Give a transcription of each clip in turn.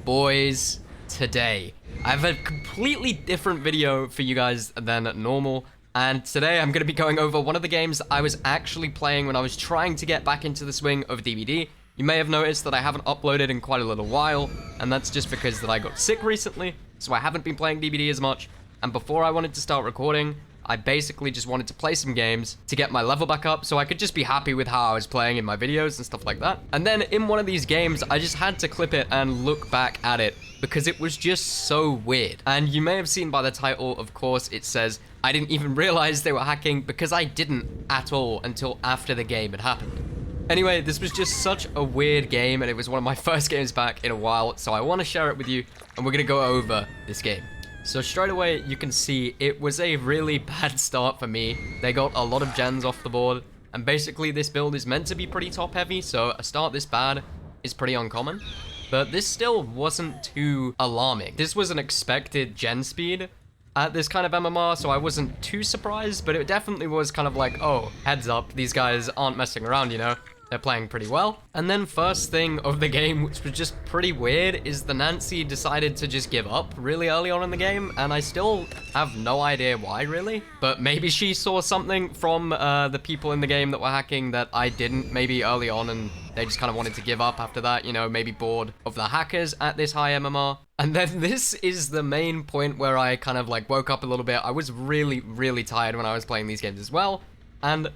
boys, today I have a completely different video for you guys than normal, and today I'm going to be going over one of the games I was actually playing when I was trying to get back into the swing of DBD. You may have noticed that I haven't uploaded in quite a little while, and that's just because that I got sick recently, so I haven't been playing DBD as much, and before I wanted to start recording, I basically just wanted to play some games to get my level back up so I could just be happy with how I was playing in my videos and stuff like that. And then in one of these games, I just had to clip it and look back at it because it was just so weird. And you may have seen by the title, of course, it says, I didn't even realize they were hacking because I didn't at all until after the game had happened. Anyway, this was just such a weird game and it was one of my first games back in a while, so I want to share it with you and we're going to go over this game. So straight away, you can see it was a really bad start for me. They got a lot of gens off the board, and basically this build is meant to be pretty top heavy, so a start this bad is pretty uncommon. But this still wasn't too alarming. This was an expected gen speed at this kind of MMR, so I wasn't too surprised, but it definitely was kind of like, oh, heads up, these guys aren't messing around, you know? They're playing pretty well. And then first thing of the game, which was just pretty weird, is the Nancy decided to just give up really early on in the game, and I still have no idea why, really. But maybe she saw something from the people in the game that were hacking that I didn't, maybe early on, and they just kind of wanted to give up after that, you know, maybe bored of the hackers at this high MMR. And then this is the main point where I kind of like woke up a little bit. I was really, really tired when I was playing these games as well, and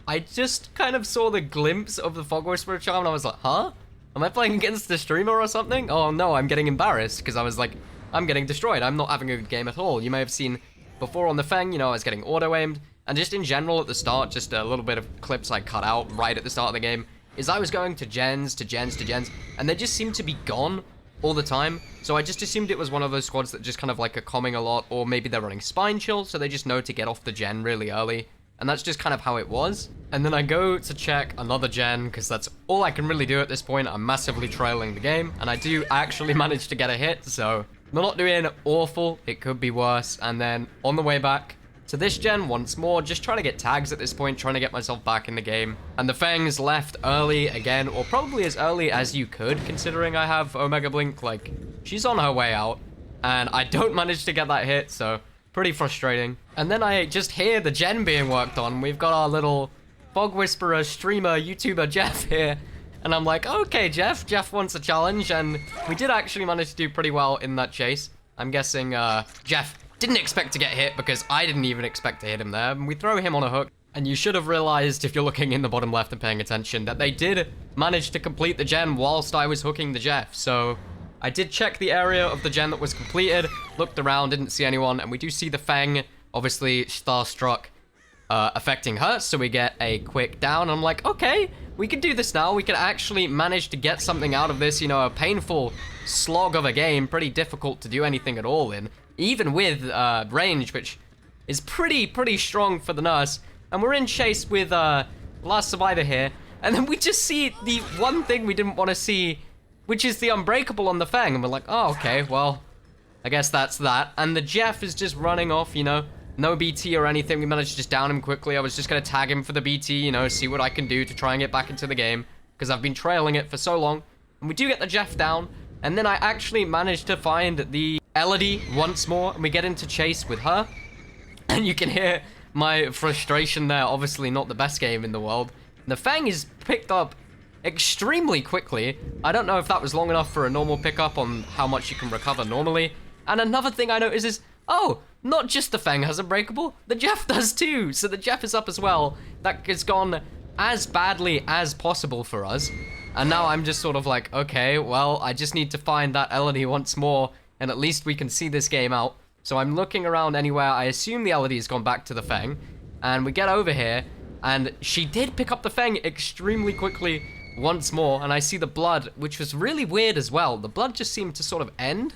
I just kind of saw the glimpse of the Fog Whisperer charm and I was like, huh? Am I playing against the streamer or something? Oh no, I'm getting embarrassed because I was like, I'm getting destroyed. I'm not having a good game at all. You may have seen before on the Feng, you know, I was getting auto-aimed. And just in general at the start, just a little bit of clips I cut out right at the start of the game, is I was going to gens, and they just seemed to be gone all the time. So I just assumed it was one of those squads that just kind of like are comming a lot, or maybe they're running Spine Chill, so they just know to get off the gen really early. And that's just kind of how it was. And then I go to check another gen, because that's all I can really do at this point. I'm massively trailing the game, and I do actually manage to get a hit, so I'm not doing awful. It could be worse. And then on the way back to this gen once more, just trying to get tags at this point, trying to get myself back in the game. And the Fangs left early again, or probably as early as you could, considering I have Omega Blink. Like, she's on her way out, and I don't manage to get that hit, so pretty frustrating. And then I just hear the gen being worked on. We've got our little Fog Whisperer streamer, YouTuber Jeff here. And I'm like, okay, Jeff wants a challenge. And we did actually manage to do pretty well in that chase. I'm guessing Jeff didn't expect to get hit because I didn't even expect to hit him there. And we throw him on a hook. And you should have realized, if you're looking in the bottom left and paying attention, that they did manage to complete the gen whilst I was hooking the Jeff. So I did check the area of the gen that was completed, looked around, didn't see anyone, and we do see the Feng, obviously starstruck, affecting her, so we get a quick down. I'm like, okay, we can do this now. We can actually manage to get something out of this, you know, a painful slog of a game, pretty difficult to do anything at all in, even with range, which is pretty strong for the nurse. And we're in chase with last survivor here, and then we just see the one thing we didn't want to see, which is the Unbreakable on the Fang. And we're like, oh, okay, well, I guess that's that. And the Jeff is just running off, you know, no BT or anything. We managed to just down him quickly. I was just going to tag him for the BT, you know, see what I can do to try and get back into the game, because I've been trailing it for so long. And we do get the Jeff down. And then I actually managed to find the Elodie once more, and we get into chase with her. And you can hear my frustration there. Obviously not the best game in the world. The Fang is picked up extremely quickly. I don't know if that was long enough for a normal pickup on how much you can recover normally. And another thing I noticed is, oh, not just the Fang has Unbreakable, the Jeff does too. So the Jeff is up as well. That has gone as badly as possible for us. And now I'm just sort of like, okay, well, I just need to find that Elodie once more, and at least we can see this game out. So I'm looking around anywhere. I assume the Elodie has gone back to the Fang. And we get over here, and she did pick up the Fang extremely quickly once more, and I see the blood, which was really weird as well. The blood just seemed to sort of end,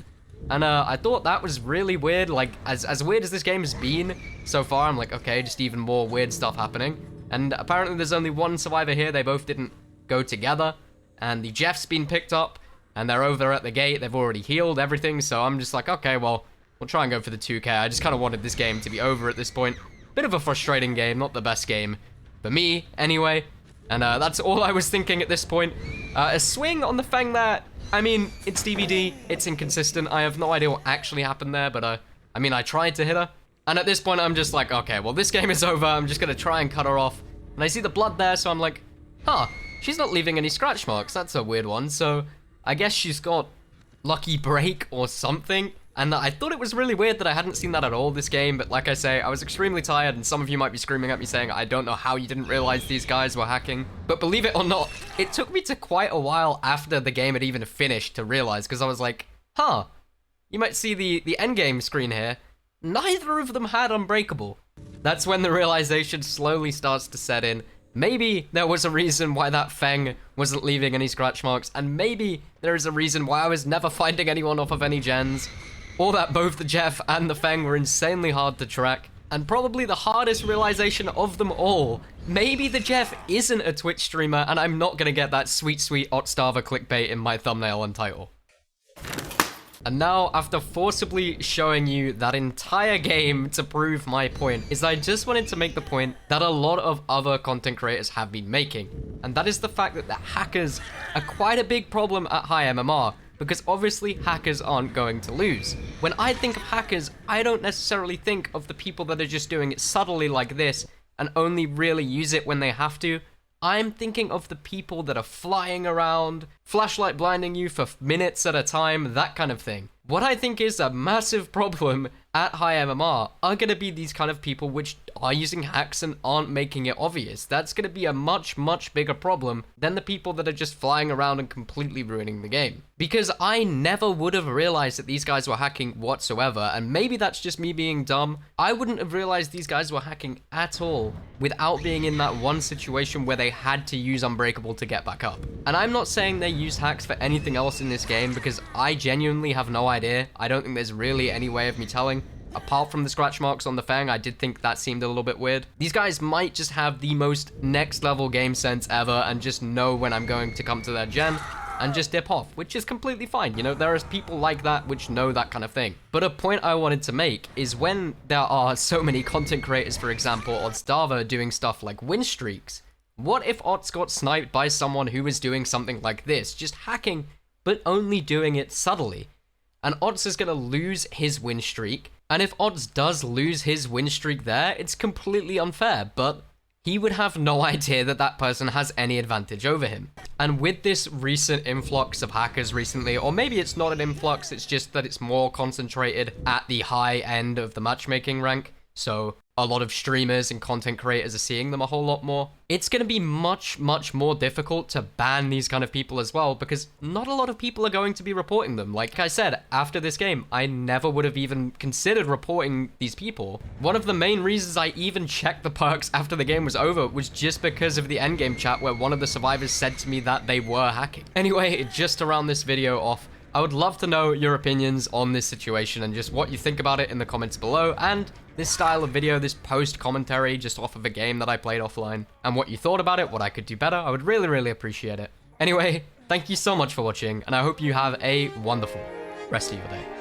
and I thought that was really weird. Like, as weird as this game has been so far, I'm like, okay, just even more weird stuff happening. And apparently there's only one survivor here. They both didn't go together, and the Jeff's been picked up, and they're over there at the gate. They've already healed everything, so I'm just like, okay, well, we'll try and go for the 2k. I just kind of wanted this game to be over at this point. Bit of a frustrating game, not the best game for me, anyway. And that's all I was thinking at this point. A swing on the Fang there I mean, it's DBD, it's inconsistent. I have no idea what actually happened there, but I mean, I tried to hit her. And at this point, I'm just like, okay, well, this game is over. I'm just gonna try and cut her off. And I see the blood there, so I'm like, huh, she's not leaving any scratch marks. That's a weird one. So I guess she's got lucky break or something. And I thought it was really weird that I hadn't seen that at all this game, but like I say, I was extremely tired, and some of you might be screaming at me saying, I don't know how you didn't realize these guys were hacking. But believe it or not, it took me to quite a while after the game had even finished to realize, because I was like, huh, you might see the endgame screen here. Neither of them had Unbreakable. That's when the realization slowly starts to set in. Maybe there was a reason why that Feng wasn't leaving any scratch marks, and maybe there is a reason why I was never finding anyone off of any gens. Or that both the Jeff and the Feng were insanely hard to track. And probably the hardest realization of them all, maybe the Jeff isn't a Twitch streamer and I'm not gonna get that sweet, sweet otzdarva clickbait in my thumbnail and title. And now, after forcibly showing you that entire game to prove my point, is I just wanted to make the point that a lot of other content creators have been making. And that is the fact that the hackers are quite a big problem at high MMR. Because obviously hackers aren't going to lose. When I think of hackers, I don't necessarily think of the people that are just doing it subtly like this and only really use it when they have to. I'm thinking of the people that are flying around, flashlight blinding you for minutes at a time, that kind of thing. What I think is a massive problem at high MMR are going to be these kind of people which are using hacks and aren't making it obvious. That's going to be a much, much bigger problem than the people that are just flying around and completely ruining the game. Because I never would have realized that these guys were hacking whatsoever, and maybe that's just me being dumb. I wouldn't have realized these guys were hacking at all without being in that one situation where they had to use Unbreakable to get back up. And I'm not saying they use hacks for anything else in this game, because I genuinely have no idea. I don't think there's really any way of me telling. Apart from the scratch marks on the Fang, I did think that seemed a little bit weird. These guys might just have the most next level game sense ever and just know when I'm going to come to their gen and just dip off, which is completely fine. You know, there is people like that which know that kind of thing. But a point I wanted to make is when there are so many content creators, for example, otzdarva doing stuff like win streaks, what if Otz got sniped by someone who was doing something like this, just hacking, but only doing it subtly? And Otz is going to lose his win streak. And if Otz does lose his win streak there, it's completely unfair, but he would have no idea that that person has any advantage over him. And with this recent influx of hackers recently, or maybe it's not an influx, it's just that it's more concentrated at the high end of the matchmaking rank, so a lot of streamers and content creators are seeing them a whole lot more. It's going to be much, much more difficult to ban these kind of people as well, because not a lot of people are going to be reporting them. Like I said, after this game, I never would have even considered reporting these people. One of the main reasons I even checked the perks after the game was over was just because of the endgame chat where one of the survivors said to me that they were hacking. Anyway, just to round this video off, I would love to know your opinions on this situation and just what you think about it in the comments below, and this style of video, this post commentary just off of a game that I played offline, and what you thought about it, what I could do better. I would really, really appreciate it. Anyway, thank you so much for watching, and I hope you have a wonderful rest of your day.